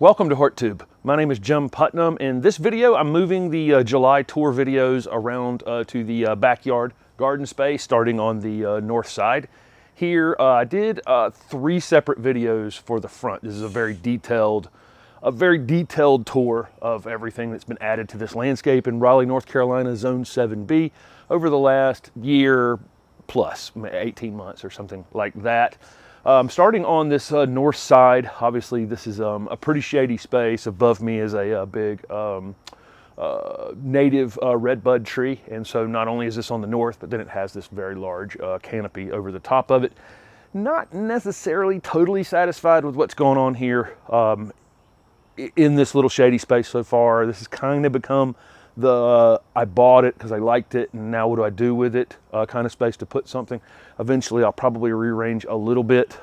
Welcome to HortTube. My name is Jim Putnam. In this video, I'm moving the July tour videos around to the backyard garden space, starting on the north side. Here, I did 3 separate videos for the front. This is a very detailed tour of everything that's been added to this landscape in Raleigh, North Carolina, Zone 7B over the last year plus, 18 months or something like that. Starting on this north side, obviously this is a pretty shady space. Above me is a big native redbud tree, and so not only is this on the north, but then it has this very large canopy over the top of it. Not necessarily totally satisfied with what's going on here in this little shady space so far. This has kind of become the I bought it because I liked it, and now what do I do with it kind of space to put something. Eventually I'll probably rearrange a little bit,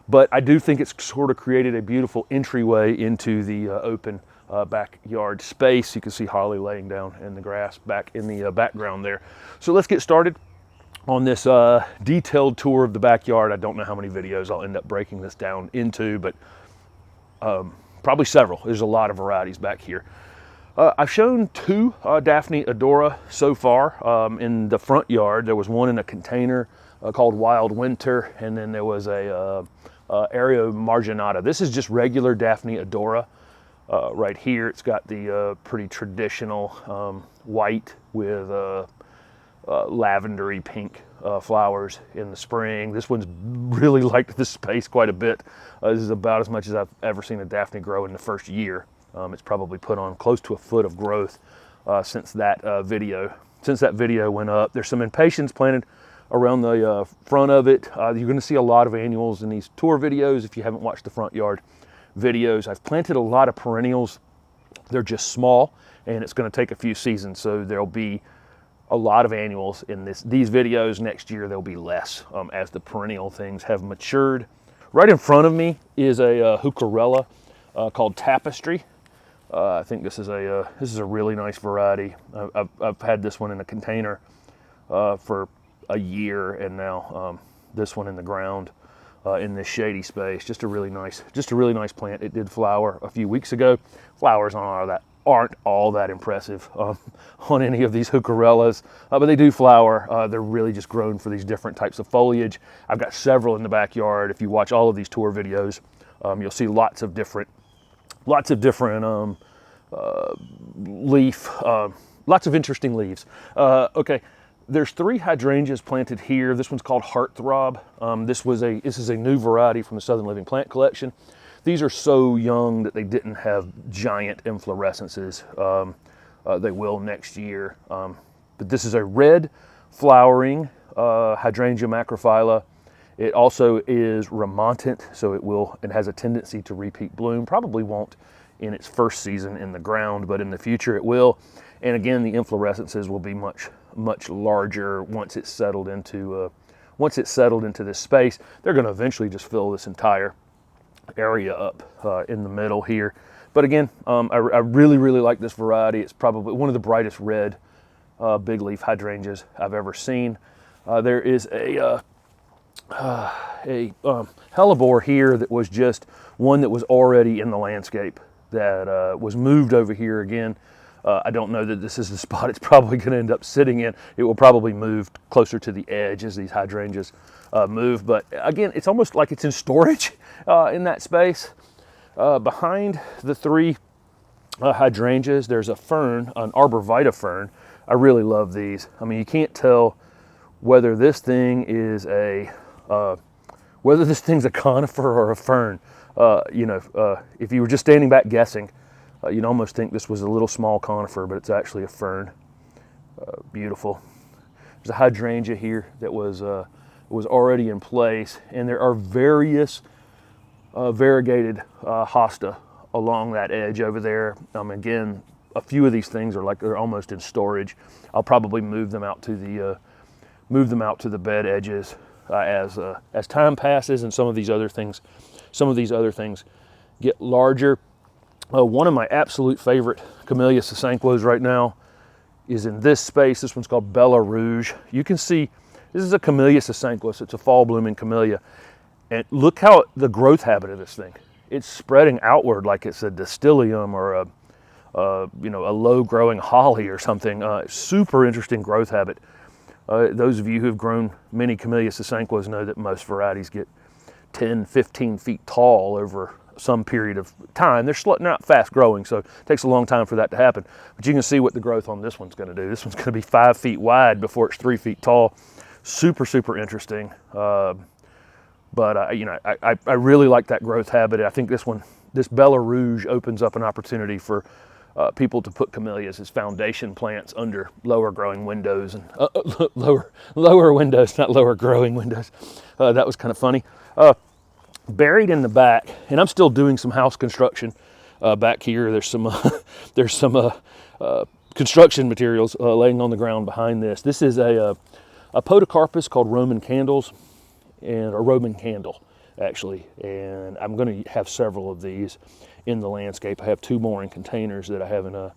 but I do think it's sort of created a beautiful entryway into the open backyard space. You can see Holly laying down in the grass back in the background there. So let's get started on this detailed tour of the backyard. I don't know how many videos I'll end up breaking this down into, but probably several. There's a lot of varieties back here. I've shown 2 Daphne odora so far in the front yard. There was one in a container called Wild Winter, and then there was a Aereo marginata. This is just regular Daphne odora right here. It's got the pretty traditional white with lavendery pink flowers in the spring. This one's really liked this space quite a bit. This is about as much as I've ever seen a Daphne grow in the first year. It's probably put on close to a foot of growth since that video went up. There's some Impatiens planted around the front of it. You're going to see a lot of annuals in these tour videos if you haven't watched the front yard videos. I've planted a lot of perennials. They're just small, and it's going to take a few seasons, so there'll be a lot of annuals in these videos. Next year there'll be less as the perennial things have matured. Right in front of me is a Heucherella called Tapestry. I think this is a really nice variety. I've had this one in a container for a year, and now this one in the ground in this shady space. Just a really nice plant. It did flower a few weeks ago. Flowers aren't all that impressive on any of these Heucherellas, but they do flower. They're really just grown for these different types of foliage. I've got several in the backyard. If you watch all of these tour videos, you'll see lots of different lots of interesting leaves. Okay, there's 3 hydrangeas planted here. This one's called Throb. This is a new variety from the Southern Living Plant Collection. These are so young that they didn't have giant inflorescences. They will next year. But this is a red flowering hydrangea macrophylla. It also is remontant, so it has a tendency to repeat bloom. Probably won't in its first season in the ground, but in the future it will. And again, the inflorescences will be much larger once it's settled into this space. They're going to eventually just fill this entire area up in the middle here. But again, I really like this variety. It's probably one of the brightest red big leaf hydrangeas I've ever seen. There is a Hellebore here that was just one that was already in the landscape that was moved over here again. I don't know that this is the spot it's probably going to end up sitting in. It will probably move closer to the edge as these hydrangeas move. But again, it's almost like it's in storage in that space. Behind the 3 hydrangeas, there's a fern, an Arborvitae Fern. I really love these. I mean, you can't tell whether this thing is whether this thing's a conifer or a fern. If you were just standing back guessing, you'd almost think this was a little small conifer, but it's actually a fern. Beautiful. There's a hydrangea here that was already in place, and there are various variegated hosta along that edge over there. Again, a few of these things they're almost in storage. I'll probably move them out to the bed edges as time passes, and some of these other things get larger. One of my absolute favorite Camellia sasanquos right now is in this space. This one's called Bella Rouge. You can see this is a Camellia sasanquos. It's a fall blooming camellia. And look how the growth habit of this thing. it's spreading outward like it's a distilium or a low growing holly or something. Super interesting growth habit. Those of you who have grown many Camellia sasanquas know that most varieties get 10, 15 feet tall over some period of time. They're not fast growing, so it takes a long time for that to happen. But you can see what the growth on this one's going to do. This one's going to be 5 feet wide before it's 3 feet tall. Super, super interesting. But I really like that growth habit. I think this Bella Rouge opens up an opportunity for people to put camellias as foundation plants under lower growing windows and lower windows, not lower growing windows. That was kind of funny. Buried in the back, and I'm still doing some house construction back here. There's some construction materials laying on the ground behind this. This is a Podocarpus called Roman candles, and a Roman candle actually. And I'm going to have several of these in the landscape. I have 2 more in containers that I haven't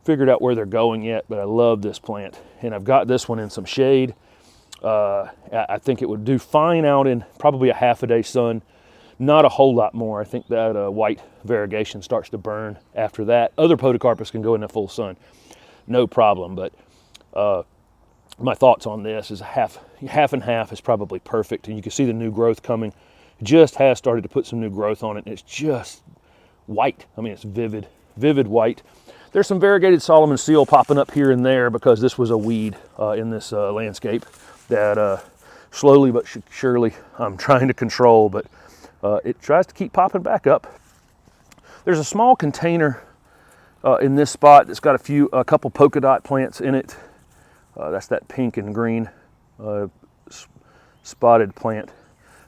figured out where they're going yet, but I love this plant. And I've got this one in some shade. I think it would do fine out in probably a half a day sun. Not a whole lot more. I think that white variegation starts to burn after that. Other Podocarpus can go in the full sun, no problem. But my thoughts on this is half and half is probably perfect. And you can see the new growth coming. Just has started to put some new growth on it, and it's just white. I mean, it's vivid white. There's some variegated Solomon seal popping up here and there because this was a weed in this landscape that slowly but surely I'm trying to control, but it tries to keep popping back up. There's a small container in this spot that's got a couple polka dot plants in it. That's that pink and green spotted plant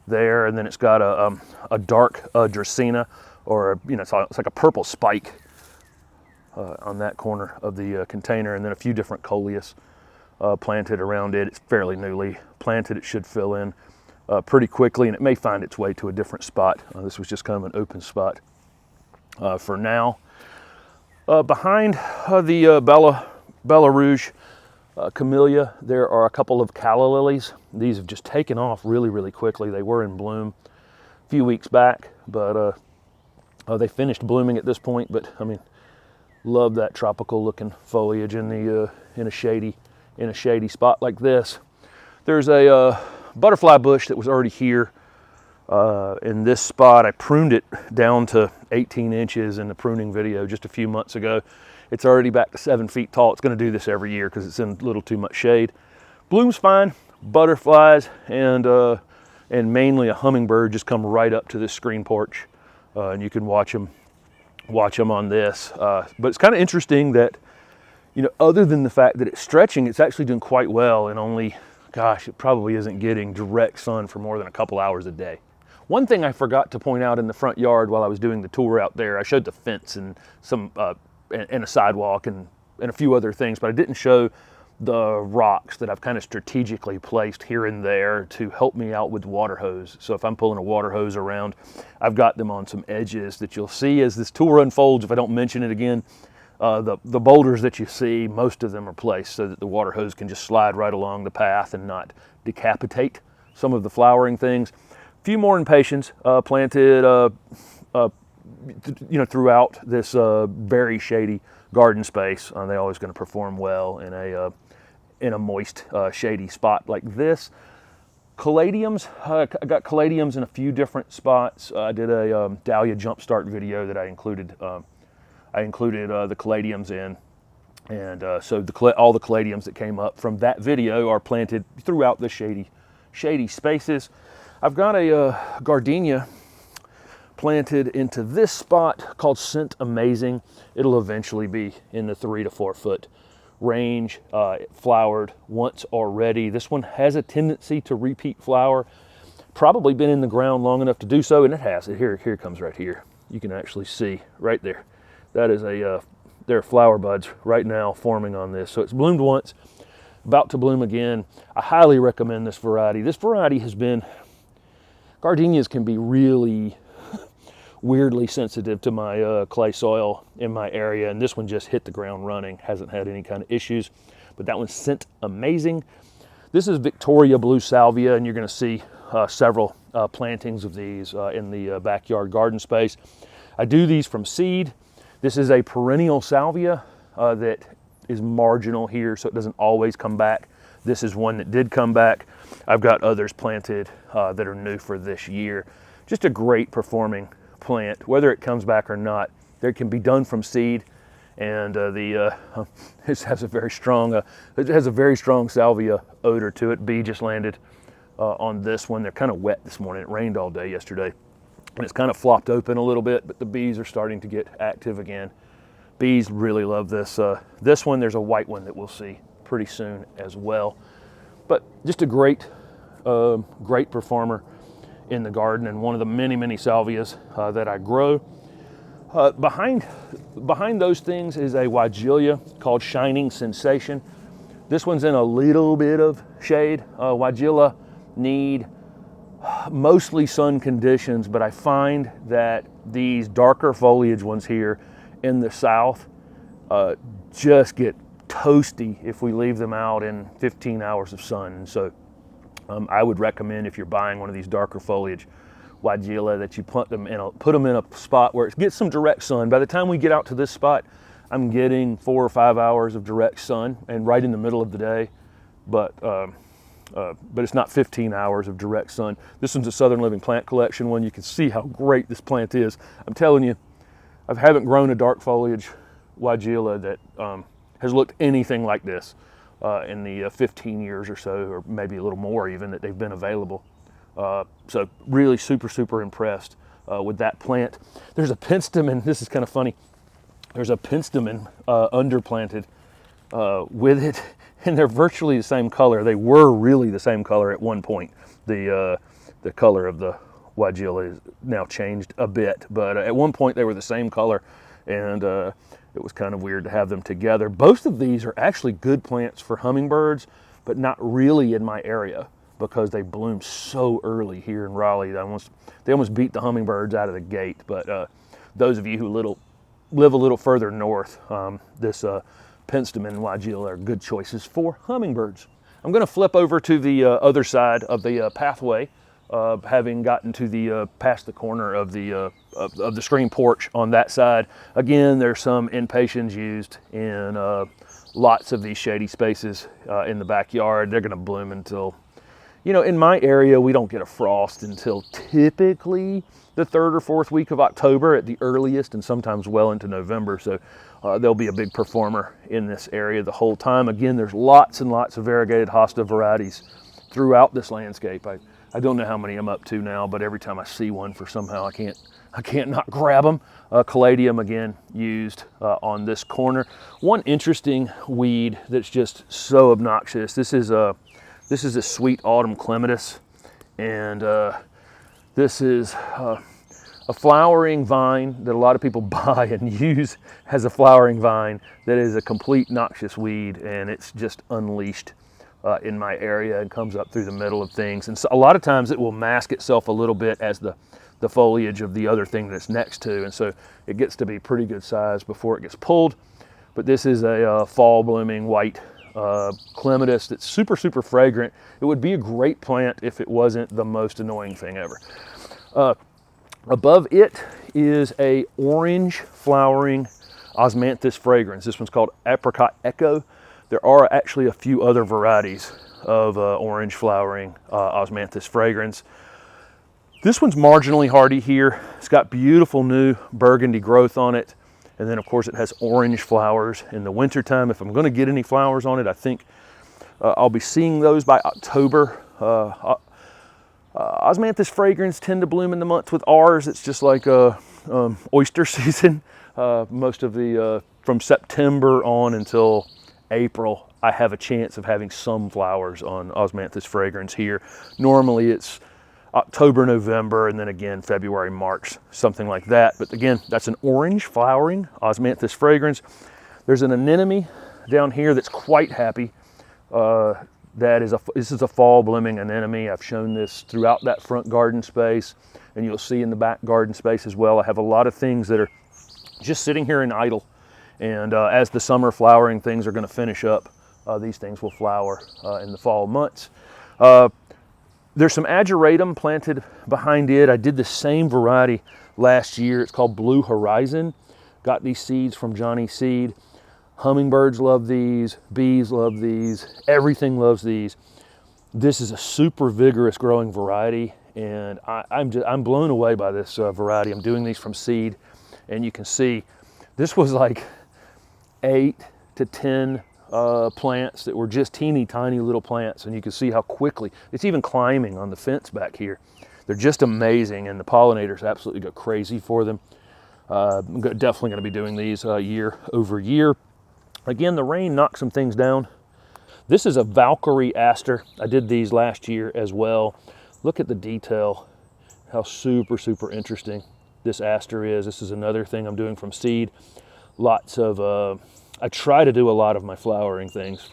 there, and then it's got a dark Dracaena, or it's like a purple spike on that corner of the container, and then a few different Coleus planted around it. It's fairly newly planted. It should fill in pretty quickly, and it may find its way to a different spot. This was just kind of an open spot for now. Behind the Bella Rouge Camellia, there are a couple of Calla lilies. These have just taken off really, really quickly. They were in bloom a few weeks back, but they finished blooming at this point. But I mean, love that tropical looking foliage in a shady spot like this. There's a butterfly bush that was already here in this spot. I pruned it down to 18 inches in the pruning video just a few months ago. It's already back to 7 feet tall. It's going to do this every year because it's in a little too much shade. Blooms fine. Butterflies and mainly a hummingbird just come right up to this screen porch, and you can watch them on this. But it's kind of interesting that, other than the fact that it's stretching, it's actually doing quite well, and only, it probably isn't getting direct sun for more than a couple hours a day. One thing I forgot to point out in the front yard while I was doing the tour out there, I showed the fence and some and a sidewalk and a few other things, but I didn't show the rocks that I've kind of strategically placed here and there to help me out with water hose. So if I'm pulling a water hose around, I've got them on some edges that you'll see as this tour unfolds. If I don't mention it again, the boulders that you see, most of them are placed so that the water hose can just slide right along the path and not decapitate some of the flowering things. A few more Impatiens planted throughout this very shady garden space. They're always going to perform well in a moist, shady spot like this. Caladiums, I got caladiums in a few different spots. I did a dahlia jumpstart video that I included the caladiums in, and so all the caladiums that came up from that video are planted throughout the shady spaces. I've got a gardenia planted into this spot called ScentAmazing. It'll eventually be in the 3 to 4 foot range. It flowered once already. This one has a tendency to repeat flower. Probably been in the ground long enough to do so, and it has. Here it comes right here. You can actually see right there. That is there are flower buds right now forming on this. So it's bloomed once, about to bloom again. I highly recommend this variety. This variety has been, gardenias can be really weirdly sensitive to my clay soil in my area, and this one just hit the ground running, hasn't had any kind of issues. But that one's ScentAmazing. This is Victoria Blue Salvia, and you're going to see several plantings of these in the backyard garden space. I do these from seed. This is a perennial salvia that is marginal here, so it doesn't always come back. This is one that did come back. I've got others planted that are new for this year. Just a great performing plant, whether it comes back or not. It can be done from seed, and this has a very strong salvia odor to it. Bee just landed on this one. They're kind of wet this morning. It rained all day yesterday, and it's kind of flopped open a little bit, but the bees are starting to get active again. Bees really love this. This one, there's a white one that we'll see pretty soon as well. But just a great performer in the garden, and one of the many, many salvias that I grow. Behind those things is a Weigela called Shining Sensation. This one's in a little bit of shade. Weigela need mostly sun conditions, but I find that these darker foliage ones here in the south just get toasty if we leave them out in 15 hours of sun. And so I would recommend, if you're buying one of these darker foliage Weigela, that you put them in a spot where it gets some direct sun. By the time we get out to this spot, I'm getting 4 or 5 hours of direct sun, and right in the middle of the day, but it's not 15 hours of direct sun. This one's a Southern Living Plant Collection one. You can see how great this plant is. I'm telling you, I haven't grown a dark foliage Weigela that has looked anything like this in the 15 years or so, or maybe a little more even, that they've been available. So really super impressed with that plant. There's a Penstemon. This is kind of funny. There's a Penstemon underplanted with it, and they're virtually the same color. They were really the same color at one point. The color of the Weigela is now changed a bit, but at one point they were the same color, and it was kind of weird to have them together. Both of these are actually good plants for hummingbirds, but not really in my area, because they bloom so early here in Raleigh. They almost beat the hummingbirds out of the gate. But those of you who live a little further north, this Penstemon Weigela are good choices for hummingbirds. I'm going to flip over to the other side of the pathway, having gotten to the past the corner of the screen porch on that side. Again, there's some Impatiens used in lots of these shady spaces in the backyard. They're going to bloom until, in my area, we don't get a frost until typically the 3rd or 4th week of October at the earliest, and sometimes well into November. So they'll be a big performer in this area the whole time. Again, there's lots and lots of variegated hosta varieties throughout this landscape. I don't know how many I'm up to now, but every time I see one, for somehow I can't not grab them. Caladium, again, used on this corner. One interesting weed that's just so obnoxious. This is a sweet autumn clematis, and this is a flowering vine that a lot of people buy and use as a flowering vine that is a complete noxious weed, and it's just unleashed in my area and comes up through the middle of things. And so a lot of times it will mask itself a little bit as the foliage of the other thing that's next to, and so it gets to be pretty good size before it gets pulled. But this is a fall blooming white clematis that's super fragrant. It would be a great plant if it wasn't the most annoying thing ever. Above it is a orange flowering osmanthus fragrans. This one's called Apricot Echo. There are actually a few other varieties of orange flowering osmanthus fragrans. This one's marginally hardy here. It's got beautiful new burgundy growth on it. And then, of course, it has orange flowers in the wintertime. If I'm going to get any flowers on it, I think I'll be seeing those by October. Osmanthus fragrans tend to bloom in the months with ours. It's just like oyster season. Most of the, from September on until April, I have a chance of having some flowers on Osmanthus fragrans here. Normally it's October, November, and then again February, March, something like that. But again, that's an orange flowering Osmanthus fragrans. There's an anemone down here that's quite happy. This is a fall blooming anemone. I've shown this throughout that front garden space, and you'll see in the back garden space as well. I have a lot of things that are just sitting here and idle, and as the summer flowering things are going to finish up, these things will flower in the fall months. There's some Ageratum planted behind it. I did the same variety last year. It's called Blue Horizon. Got these seeds from Johnny Seed. Hummingbirds love these, bees love these, everything loves these. This is a super vigorous growing variety, and I'm blown away by this variety. I'm doing these from seed, and you can see this was like 8 to 10 plants that were just teeny tiny little plants, and you can see how quickly it's even climbing on the fence back here. They're just amazing, and the pollinators absolutely go crazy for them. I'm definitely going to be doing these year over year. Again, the rain knocked some things down. This is a Valkyrie aster. I did these last year as well. Look at the detail, how super, super interesting this aster is. This is another thing I'm doing from seed. Lots of, I try to do a lot of my flowering things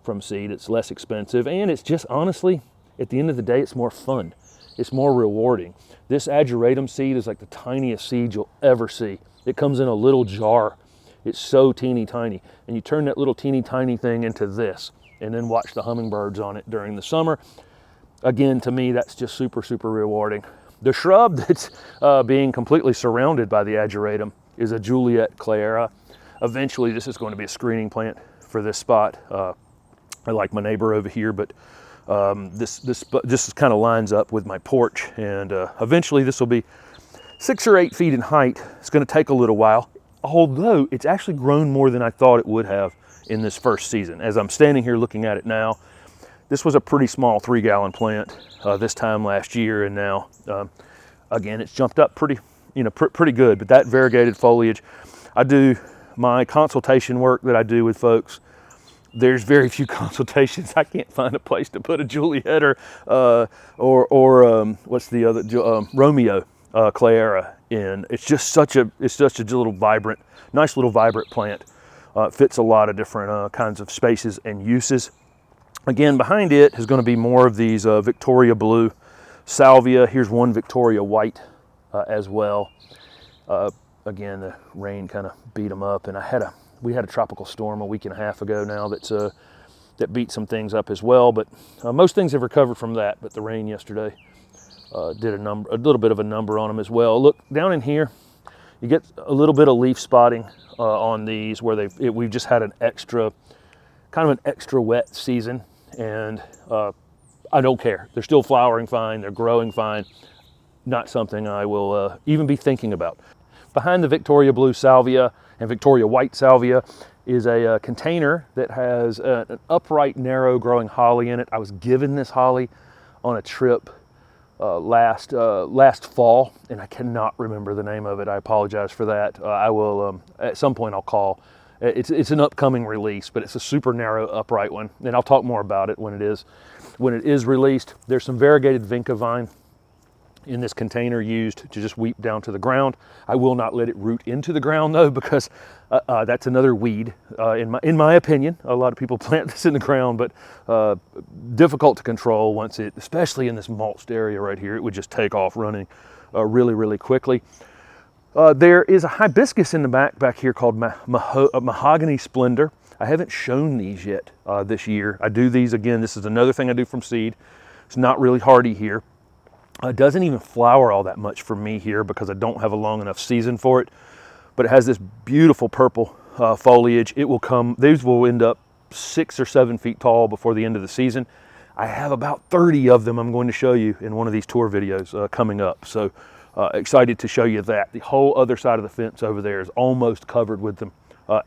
from seed. It's less expensive, and it's just, honestly, at the end of the day, it's more fun. It's more rewarding. This Ageratum seed is like the tiniest seed you'll ever see. It comes in a little jar. It's so teeny tiny, and you turn that little teeny tiny thing into this, and then watch the hummingbirds on it during the summer. Again, to me, that's just super, super rewarding. The shrub that's being completely surrounded by the Ageratum is a Juliet Cleyera. Eventually, this is going to be a screening plant for this spot. I like my neighbor over here, but this kind of lines up with my porch, and eventually this will be 6 or 8 feet in height. It's going to take a little while, although it's actually grown more than I thought it would have in this first season. As I'm standing here looking at it now, this was a pretty small 3-gallon plant this time last year, and now again it's jumped up pretty good. But that variegated foliage, I do my consultation work that I do with folks. There's very few consultations. I can't find a place to put a Juliet or what's the other, Romeo Cleyera in. It's just such a little vibrant, nice little vibrant plant. It fits a lot of different kinds of spaces and uses. Again, behind it is going to be more of these Victoria Blue, Salvia. Here's one Victoria White as well. Again, the rain kind of beat them up, and we had a tropical storm a week and a half ago now that beat some things up as well. But most things have recovered from that. But the rain yesterday did a little bit of a number on them as well. Look down in here, you get a little bit of leaf spotting on these where we've just had kind of an extra wet season, and I don't care. They're still flowering fine. They're growing fine. Not something I will even be thinking about. Behind the Victoria Blue Salvia and Victoria White Salvia is a container that has an upright, narrow growing holly in it. I was given this holly on a trip last fall, and I cannot remember the name of it. I apologize for that. I will, at some point I'll call. It's an upcoming release, but it's a super narrow, upright one, and I'll talk more about it when it is released. There's some variegated vinca vine in this container used to just weep down to the ground. I will not let it root into the ground though, because that's another weed in my opinion. A lot of people plant this in the ground, but difficult to control once especially in this mulched area right here, it would just take off running really, really quickly. There is a hibiscus in the back here called Mahogany Splendor. I haven't shown these yet this year. I do these again. This is another thing I do from seed. It's not really hardy here. It doesn't even flower all that much for me here because I don't have a long enough season for it, but it has this beautiful purple foliage. These will end up 6 or 7 feet tall before the end of the season. I have about 30 of them I'm going to show you in one of these tour videos coming up. So excited to show you that. The whole other side of the fence over there is almost covered with them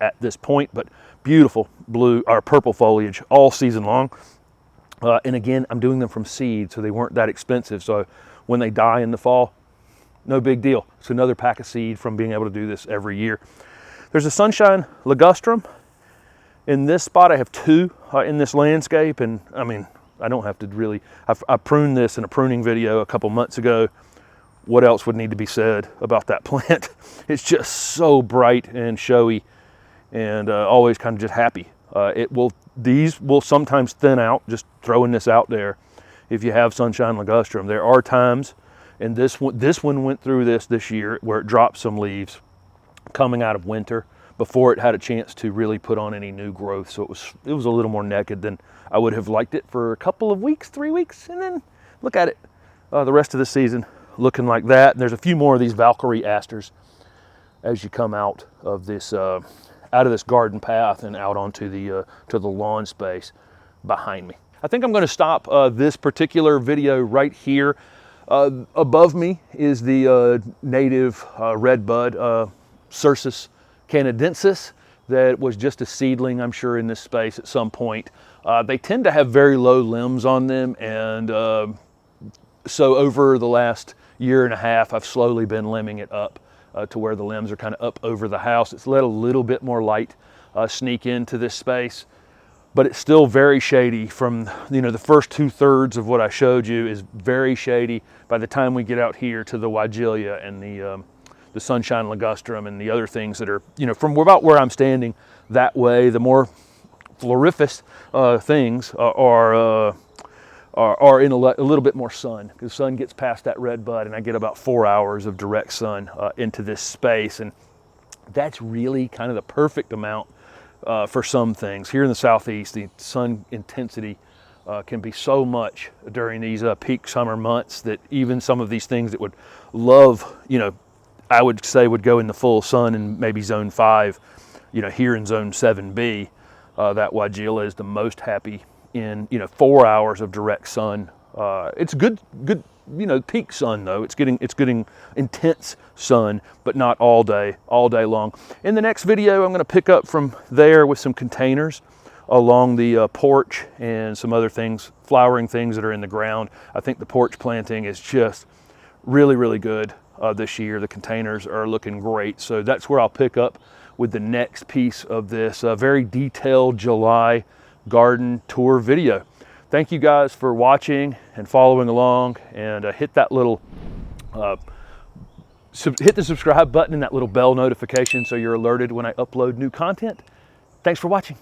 at this point, but beautiful blue or purple foliage all season long. And again, I'm doing them from seed, so they weren't that expensive. So when they die in the fall, no big deal. It's another pack of seed from being able to do this every year. There's a sunshine ligustrum. In this spot, I have 2 in this landscape. And I mean, I don't have to really, I pruned this in a pruning video a couple months ago. What else would need to be said about that plant? It's just so bright and showy and always kind of just happy. These will sometimes thin out, just throwing this out there. If you have sunshine ligustrum, there are times, and this one went through this year, where it dropped some leaves coming out of winter before it had a chance to really put on any new growth. So it was a little more naked than I would have liked it for a couple of weeks, 3 weeks, and look at it the rest of the season looking like that. And there's a few more of these Valkyrie asters as you come out of this garden path and out onto the to the lawn space behind me. I think I'm going to stop this particular video right here. Above me is the native red bud Cercis canadensis that was just a seedling, I'm sure, in this space at some point. They tend to have very low limbs on them, and so over the last year and a half, I've slowly been limbing it up to where the limbs are kind of up over the house. It's let a little bit more light sneak into this space, but it's still very shady. From, you know, the first 2/3 of what I showed you is very shady. By the time we get out here to the Weigela and the sunshine ligustrum and the other things that are, you know, from about where I'm standing that way, the more floriferous things are in a little bit more sun, because the sun gets past that red bud and I get about 4 hours of direct sun into this space. And that's really kind of the perfect amount for some things. Here in the southeast, the sun intensity can be so much during these peak summer months that even some of these things that would love, you know, I would say would go in the full sun in maybe zone 5, you know, here in zone 7B, that Weigela is the most happy in, you know, 4 hours of direct sun. It's good, you know, peak sun though. It's getting intense sun, but not all day long. In the next video, I'm going to pick up from there with some containers along the porch and some other things, flowering things that are in the ground. I think the porch planting is just really, really good this year. The containers are looking great. So that's where I'll pick up with the next piece of this very detailed July garden tour video. Thank you guys for watching and following along, and hit that little hit the subscribe button and that little bell notification so you're alerted when I upload new content. Thanks for watching.